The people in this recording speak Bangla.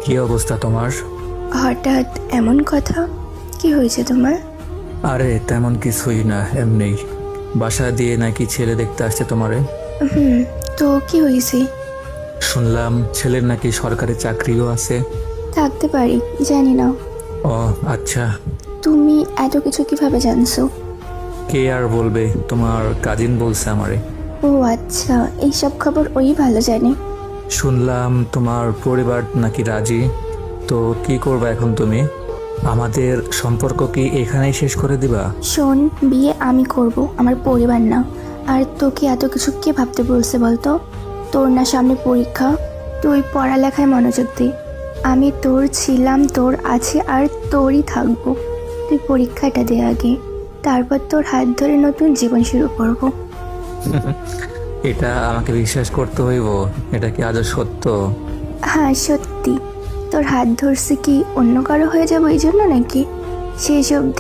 কি অবস্থা তোমার? হঠাৎ এমন কথা, কি হয়েছে তোমার? আরে তেমন কিছুই না, এমনি বাসা দিয়ে নাকি ছেলে দেখতে আসছে তোমারে। হুম, তো কি হয়েছে? শুনলাম ছেলের নাকি সরকারি চাকরিও আছে। থাকতে পারি, জানি না। ও আচ্ছা। তুমি এত কিছু কিভাবে জানছো? কে আর বলবে, তোমার কাজিন বলছে আমারে। ও আচ্ছা, এইসব খবর ওই ভালো জানে। শুনলাম তোমার পরিবার নাকি রাজি। তো কি করবে এখন তুমি? আমাদের সম্পর্ক কি এখানেই শেষ করে দিবা? শোন, বিয়ে আমি করব, আমার পরিবার না। আর তোকে এত কিছু কে ভাবতে বলছে বলতো? তোর না সামনে পরীক্ষা, তুই পড়ালেখায় মনোযোগ দে। আমি তোর ছিলাম, তোর আছে, আর তোরই থাকবো। তুই পরীক্ষাটা দে আগে, তারপর তোর হাত ধরে নতুন জীবন শুরু করব। এটা আমাকে বিশ্বাস করতে হইব? এটা কি আজও সত্য? হ্যাঁ সত্যি। তোর হাত ধরছে কি অন্য কারো হয়ে যাবো এই জন্য নাকি? সেই সব